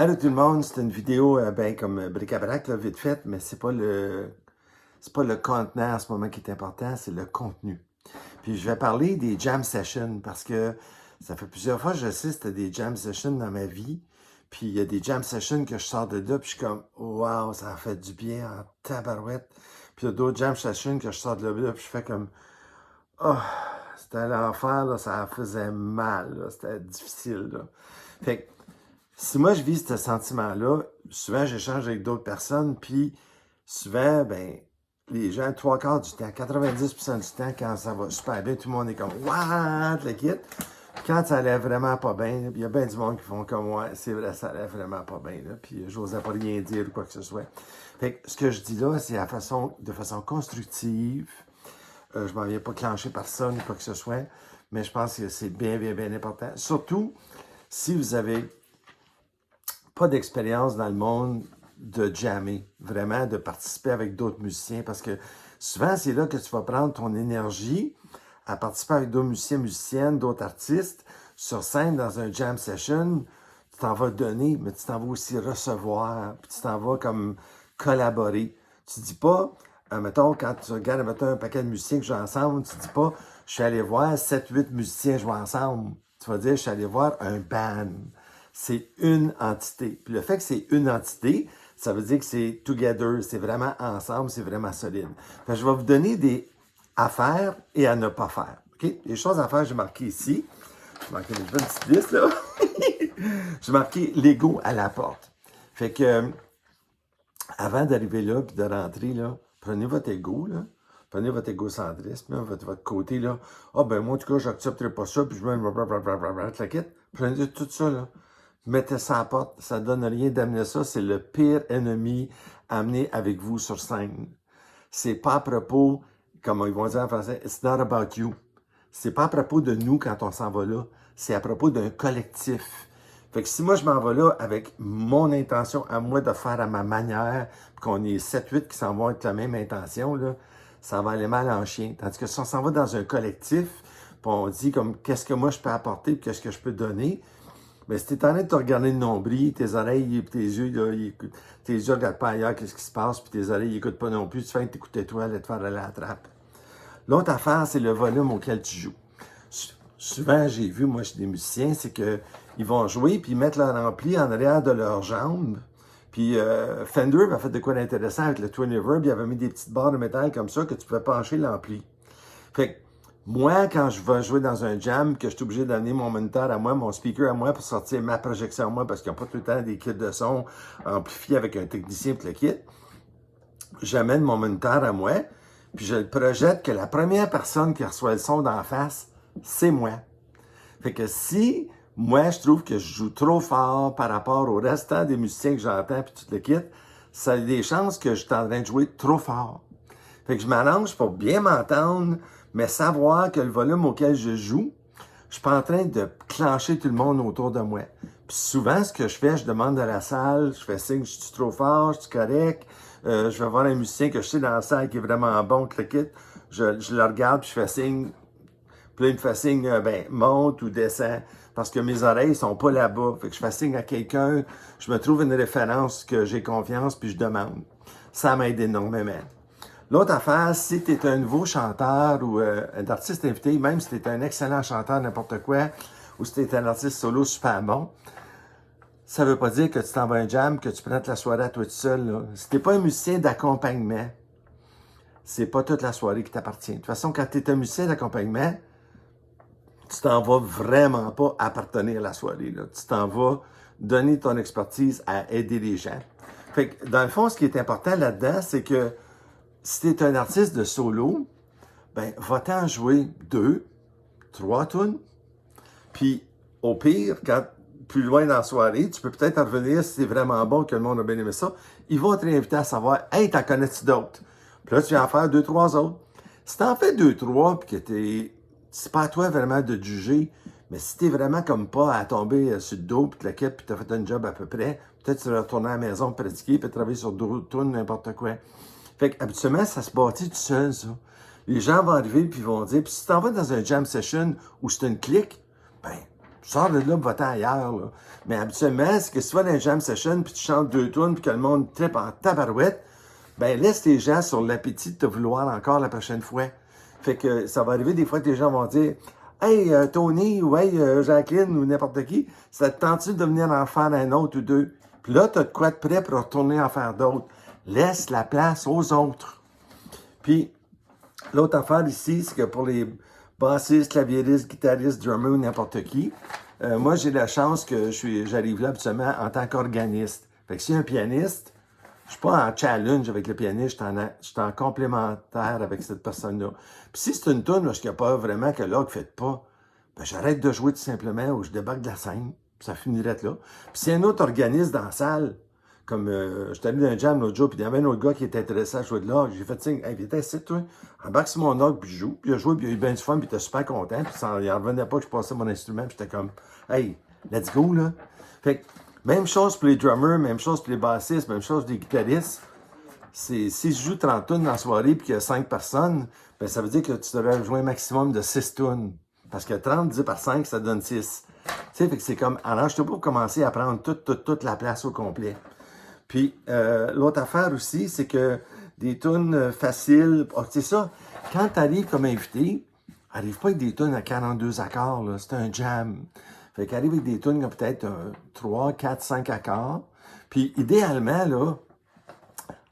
Allô tout le monde, c'est une vidéo ben comme bric-à-brac, là, vite faite, mais c'est pas le contenant en ce moment qui est important, c'est le contenu. Puis je vais parler des jam sessions parce que ça fait plusieurs fois que j'assiste à des jam sessions dans ma vie. Puis il y a des jam sessions que je sors de là, puis je suis comme waouh, ça a fait du bien en tabarouette. Puis il y a d'autres jam sessions que je sors de là, puis je fais comme oh, c'était l'enfer, là, ça faisait mal, là, c'était difficile. Là. Fait que si moi je vis ce sentiment-là, souvent j'échange avec d'autres personnes, puis souvent, ben, les gens, trois quarts du temps, 90% du temps, quand ça va super bien, tout le monde est comme what, le kit. Quand ça allait vraiment pas bien, il y a bien du monde qui font comme ouais, c'est vrai, ça allait vraiment pas bien, là, puis j'osais pas rien dire ou quoi que ce soit. Fait que ce que je dis là, c'est de façon constructive. Je m'en viens pas clencher personne ou quoi que ce soit, mais je pense que c'est bien, bien, bien important. Surtout si vous avez pas d'expérience dans le monde de jammer, vraiment de participer avec d'autres musiciens, parce que souvent, c'est là que tu vas prendre ton énergie à participer avec d'autres musiciens, musiciennes, d'autres artistes sur scène dans un jam session. Tu t'en vas donner, mais tu t'en vas aussi recevoir, puis tu t'en vas comme collaborer. Tu dis pas, mettons, quand tu regardes mettons, un paquet de musiciens qui jouent ensemble, tu dis pas, je suis allé voir 7-8 musiciens jouer ensemble. Tu vas dire, je suis allé voir un band. C'est une entité. Puis le fait que c'est une entité, ça veut dire que c'est together, c'est vraiment ensemble, c'est vraiment solide. Fait que je vais vous donner des à faire et à ne pas faire. OK? Les choses à faire, j'ai marqué ici. J'ai marqué une petite liste, là. J'ai marqué l'ego à la porte. Fait que, avant d'arriver là, puis de rentrer, là, prenez votre ego, là. Prenez votre égocentrisme, là, votre côté, là. Ah, ben, moi, en tout cas, j'accepterai pas ça, puis je vais la quitte. Prenez tout ça, là. Mettez ça à la porte, ça donne rien d'amener ça. C'est le pire ennemi à amener avec vous sur scène. C'est pas à propos, comme ils vont dire en français, it's not about you. C'est pas à propos de nous quand on s'en va là. C'est à propos d'un collectif. Fait que si moi je m'en vais là avec mon intention à moi de faire à ma manière, puis qu'on est 7-8 qui s'en vont avec la même intention, là, ça va aller mal en chien. Tandis que si on s'en va dans un collectif, puis on dit comme qu'est-ce que moi je peux apporter, puis qu'est-ce que je peux donner, mais si t'es en train de te regarder le nombril, tes oreilles et tes yeux, là, tes yeux regardent pas ailleurs, qu'est-ce qui se passe, puis tes oreilles n'écoutent pas non plus, tu fais que t'écoutes toi, aller te faire aller à la trappe. L'autre affaire, c'est le volume auquel tu joues. Souvent, j'ai vu, moi, chez des musiciens, c'est qu'ils vont jouer, puis ils mettent leur ampli en arrière de leurs jambes. Puis Fender a fait de quoi d'intéressant avec le Twin Reverb, il avait mis des petites barres de métal comme ça que tu pouvais pencher l'ampli. Fait que moi, quand je vais jouer dans un jam, que je suis obligé d'amener mon moniteur à moi, mon speaker à moi pour sortir ma projection à moi, parce qu'ils n'ont pas tout le temps des kits de son amplifiés avec un technicien pour le kit, j'amène mon moniteur à moi, puis je le projette que la première personne qui reçoit le son d'en face, c'est moi. Fait que si moi, je trouve que je joue trop fort par rapport au restant des musiciens que j'entends, puis tout le kit, ça a des chances que je suis en train de jouer trop fort. Fait que je m'arrange pour bien m'entendre, mais savoir que le volume auquel je joue, je suis pas en train de clencher tout le monde autour de moi. Puis souvent, ce que je fais, je demande à la salle, je fais signe, je suis trop fort, je suis correct, je vais voir un musicien que je sais dans la salle qui est vraiment bon, que le kit, je le regarde, puis je fais signe, puis là, il me fait signe, ben, monte ou descend, parce que mes oreilles sont pas là-bas. Fait que je fais signe à quelqu'un, je me trouve une référence que j'ai confiance, puis je demande. Ça m'aide énormément. L'autre affaire, si tu es un nouveau chanteur ou un artiste invité, même si tu es un excellent chanteur, n'importe quoi, ou si tu es un artiste solo super bon, ça veut pas dire que tu t'en vas à un jam, que tu prends la soirée à toi tout seul. Là. Si tu n'es pas un musicien d'accompagnement, c'est pas toute la soirée qui t'appartient. De toute façon, quand tu es un musicien d'accompagnement, tu t'en vas vraiment pas appartenir à la soirée. Là. Tu t'en vas donner ton expertise à aider les gens. Fait que, dans le fond, ce qui est important là-dedans, c'est que si tu es un artiste de solo, ben, va-t'en jouer 2, 3 tunes. Puis, au pire, quand plus loin dans la soirée, tu peux peut-être revenir si c'est vraiment bon, que le monde a bien aimé ça. Ils vont te réinviter à savoir, hey, t'en connais-tu d'autres? Puis là, tu viens en faire 2, 3 autres. Si t'en fais 2, 3, puis que c'est pas à toi vraiment de juger, mais si t'es vraiment comme pas à tomber sur le dos, puis la quête, puis t'as fait un job à peu près, peut-être tu vas retourner à la maison, pratiquer, puis travailler sur d'autres tunes, n'importe quoi. Fait qu'habituellement, ça se bâtit tout seul, ça. Les gens vont arriver puis ils vont dire, puis si t'en vas dans un jam session où c'est une clique, ben, Sors de là, va-t'en ailleurs, là. Mais habituellement, c'est que si tu vas dans une jam session, puis tu chantes 2 tunes, puis que le monde trippe en tabarouette, ben laisse les gens sur l'appétit de te vouloir encore la prochaine fois. Fait que ça va arriver des fois que les gens vont dire « Hey, Tony, ou Hey, Jacqueline, ou n'importe qui, ça te tente-tu de venir en faire un autre ou deux? » Puis là, tu as de quoi de prêt pour retourner en faire d'autres. Laisse la place aux autres. Puis, l'autre affaire ici, c'est que pour les bassistes, claviéristes, guitaristes, drummers ou n'importe qui, moi, j'ai la chance que j'arrive là habituellement en tant qu'organiste. Fait que si un pianiste, je suis pas en challenge avec le pianiste, je suis en complémentaire avec cette personne-là. Puis si c'est une tune parce qu'il n'y a pas vraiment que l'autre ne fait pas, ben j'arrête de jouer tout simplement ou je débarque de la scène, puis ça finirait là. Puis si un autre organiste dans la salle, comme je suis allé dans un jam l'autre jour, puis il y avait un autre gars qui était intéressé à jouer de l'orgue, j'ai fait signe, hey, viens ici, toi, embarque sur mon orgue, puis je joue. Puis il a joué, puis il a eu bien du fun, puis il était super content, puis il n'en revenait pas que je passais mon instrument, puis j'étais comme, hey, let's go, là. Fait que, même chose pour les drummers, même chose pour les bassistes, même chose pour les guitaristes. Si je joue 30 tunes dans la soirée puis qu'il y a 5 personnes, ben ça veut dire que tu devrais jouer un maximum de 6 tunes. Parce que 30 divisé par 5, ça donne 6. Tu sais, fait que c'est comme, arrange-toi pour commencer à prendre toute la place au complet. Puis, l'autre affaire aussi, c'est que des tunes faciles, oh, c'est ça, quand tu arrives comme invité, arrive pas avec des tunes à 42 accords, là, c'est un jam. Fait qu'arrive avec des tunes qui ont peut-être 3, 4, 5 accords. Puis, idéalement, là,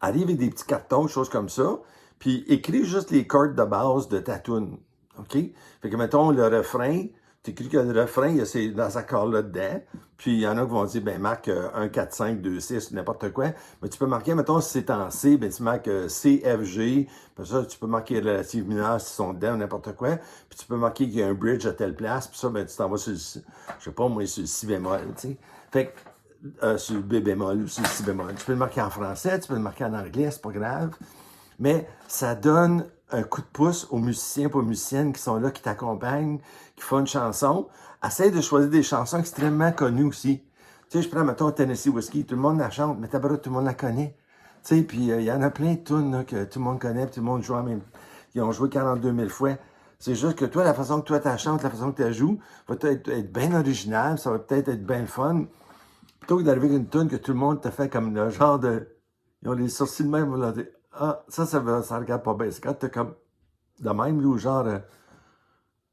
arrive avec des petits cartons, choses comme ça, puis écris juste les cordes de base de ta tune. OK? Fait que, mettons, le refrain, tu écris que le refrain, il y a ces accords-là dedans, puis il y en a qui vont dire, ben marque 1, 4, 5, 2, 6, n'importe quoi, mais tu peux marquer, mettons, si c'est en C, ben tu marques C, F, G, puis ça, tu peux marquer relative mineure s'ils sont dedans, n'importe quoi, puis tu peux marquer qu'il y a un bridge à telle place, puis ça, ben tu t'en vas sur le, je sais pas, moi, sur le si bémol, tu sais. Fait que, sur le B bémol ou sur le si bémol. Tu peux le marquer en français, tu peux le marquer en anglais, c'est pas grave. Mais ça donne un coup de pouce aux musiciens et aux musiciennes qui sont là, qui t'accompagnent, qui font une chanson. Essaye de choisir des chansons extrêmement connues aussi. Tu sais, je prends, mettons, Tennessee Whiskey, tout le monde la chante, mais tabarouette, tout le monde la connaît. Tu sais, puis il y en a plein de tunes là, que tout le monde connaît, puis tout le monde joue en même. Ils ont joué 42 000 fois. C'est juste que toi, la façon que toi tu chantes, la façon que tu joues, va peut-être être bien originale, ça va peut-être être bien le fun. Plutôt que d'arriver avec une tune que tout le monde te fait comme le genre de. Ils ont les sourcils de même, là, ah, ça regarde pas bien. C'est quand t'es comme de même, ou genre,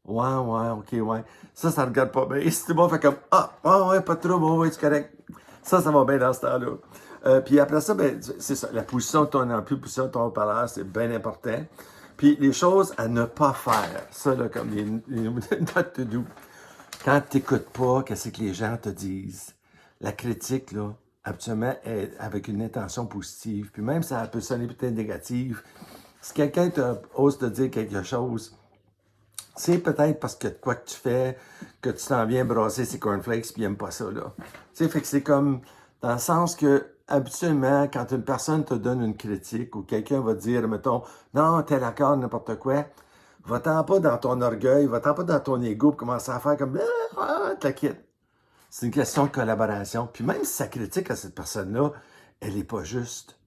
ouais, ok, ouais. Ça regarde pas bien. Et si tout le monde fait comme, ouais, pas trop, ouais, c'est correct. Ça va bien dans ce temps-là. Puis après ça, ben, c'est ça. La position de ton ampli, la position de ton haut-parleur, c'est bien important. Puis les choses à ne pas faire. Ça, là, comme les notes to do. Quand tu n'écoutes pas, qu'est-ce que les gens te disent? La critique, là, habituellement, est avec une intention positive. Puis même si ça peut sonner peut-être négative, si quelqu'un ose te dire quelque chose, c'est peut-être parce que quoi que tu fais, que tu t'en viens brasser ses cornflakes puis il n'aime pas ça, là. Tu sais, fait que c'est comme, dans le sens que, habituellement, quand une personne te donne une critique ou quelqu'un va te dire, mettons, non, tel accord, n'importe quoi, va-t'en pas dans ton orgueil, va-t'en pas dans ton ego pour commencer à faire comme, t'inquiète. C'est une question de collaboration. Puis même si ça critique à cette personne-là, elle n'est pas juste.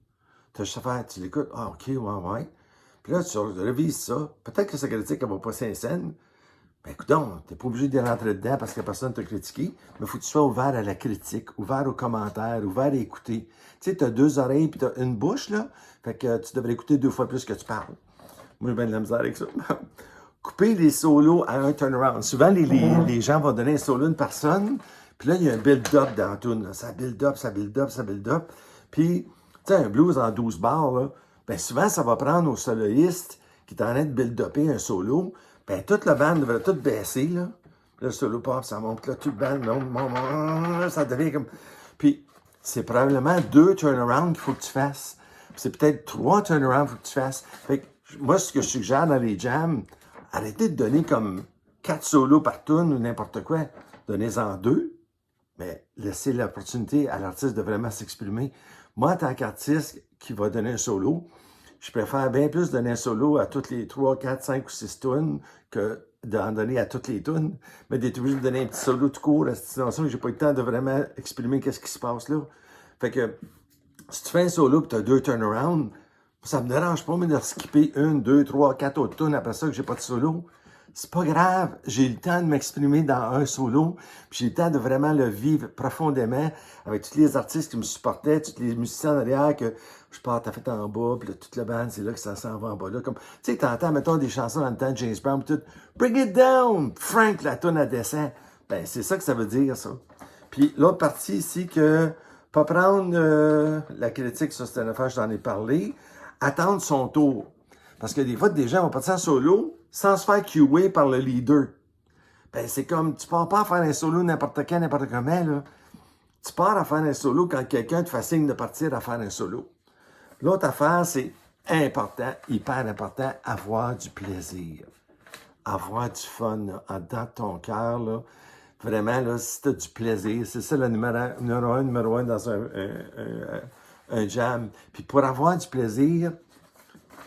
Tu as juste à faire, tu l'écoutes, ok, ouais. Puis là, tu revises ça. Peut-être que sa critique, elle va pas sincère. Ben écoute, tu n'es pas obligé de rentrer dedans parce que personne t'a critiqué, mais il faut que tu sois ouvert à la critique, ouvert aux commentaires, ouvert à écouter. Tu sais, tu as 2 oreilles puis tu as une bouche, là. Fait que tu devrais écouter 2 fois plus que tu parles. Moi, j'ai bien de la misère avec ça. Couper les solos à un turnaround. Souvent, les gens vont donner un solo à une personne, puis là, il y a un build-up dans la tune. Ça build up. Puis, tu sais, un blues en 12 bars, là, ben souvent, ça va prendre au soloiste qui est en train de build-upper un solo. Ben, toute la bande devrait tout baisser, là. Puis là, le solo pop, ça monte, là, toute la bande monte, ça devient comme... Puis, c'est probablement 2 turnarounds qu'il faut que tu fasses. Puis c'est peut-être 3 turnarounds qu'il faut que tu fasses. Fait que, moi, ce que je suggère dans les jams, arrêtez de donner comme 4 solos par tune ou n'importe quoi. Donnez-en 2, mais laissez l'opportunité à l'artiste de vraiment s'exprimer. Moi, en tant qu'artiste qui va donner un solo, je préfère bien plus donner un solo à toutes les 3, 4, 5 ou 6 tunes que d'en donner à toutes les tunes, mais d'être obligé de donner un petit solo tout court à cette situation que j'ai pas eu le temps de vraiment exprimer qu'est-ce qui se passe là. Fait que si tu fais un solo et tu as 2 turnarounds, ça me dérange pas, mais de skipper 1, 2, 3, 4 autres tunes après ça que j'ai pas de solo. C'est pas grave, j'ai eu le temps de m'exprimer dans un solo, puis j'ai eu le temps de vraiment le vivre profondément avec tous les artistes qui me supportaient, tous les musiciens en arrière que je pars, t'as fait en bas, puis là, toute la bande, c'est là que ça s'en va en bas. Là, comme, tu sais, t'entends, mettons, des chansons dans le temps de James Brown, puis tout, Bring it down! Frank, la tourne, elle descend. Ben, c'est ça que ça veut dire, ça. Puis l'autre partie ici, que pas prendre la critique sur cette affaire, je t'en ai parlé, attendre son tour. Parce que des fois, des gens vont partir en solo sans se faire cuer par le leader. Ben, c'est comme, tu pars pas à faire un solo n'importe quand, n'importe comment, là. Tu pars à faire un solo quand quelqu'un te fait signe de partir à faire un solo. L'autre affaire, c'est important, hyper important, avoir du plaisir. Avoir du fun, là, en dedans de ton cœur, là. Vraiment, là, si tu as du plaisir, c'est ça le numéro un dans un jam. Puis pour avoir du plaisir,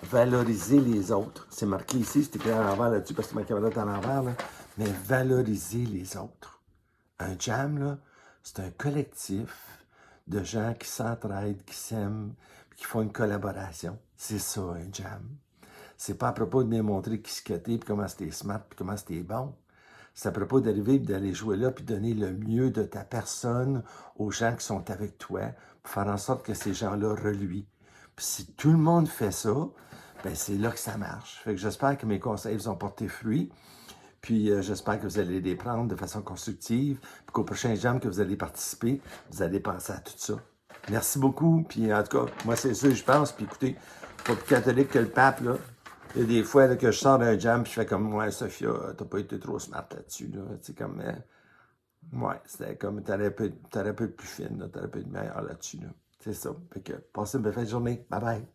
valoriser les autres. C'est marqué ici, c'est écrit à l'envers là-dessus parce que ma caméra est à l'envers, là. Mais valoriser les autres. Un jam, là, c'est un collectif de gens qui s'entraident, qui s'aiment, qui font une collaboration. C'est ça, un jam. C'est pas à propos de bien montrer qui se cotait, puis comment c'était smart, puis comment c'était bon. C'est à propos d'arriver et d'aller jouer là, puis donner le mieux de ta personne aux gens qui sont avec toi, pour faire en sorte que ces gens-là reluient. Puis si tout le monde fait ça, ben c'est là que ça marche. Fait que j'espère que mes conseils vous ont porté fruit. Puis j'espère que vous allez les prendre de façon constructive. Puis qu'au prochain jam que vous allez participer, vous allez penser à tout ça. Merci beaucoup. Puis en tout cas, moi c'est ça que je pense. Puis écoutez, pas plus catholique que le pape, là. Il y a des fois là, que je sors d'un jam, puis je fais comme, ouais, Sophia, t'as pas été trop smart là-dessus, là. C'est comme, ouais, c'était comme, t'aurais pu être plus fine, là. T'aurais pu être meilleur là-dessus, là. C'est ça. Fait que, passez une belle fin de journée. Bye bye.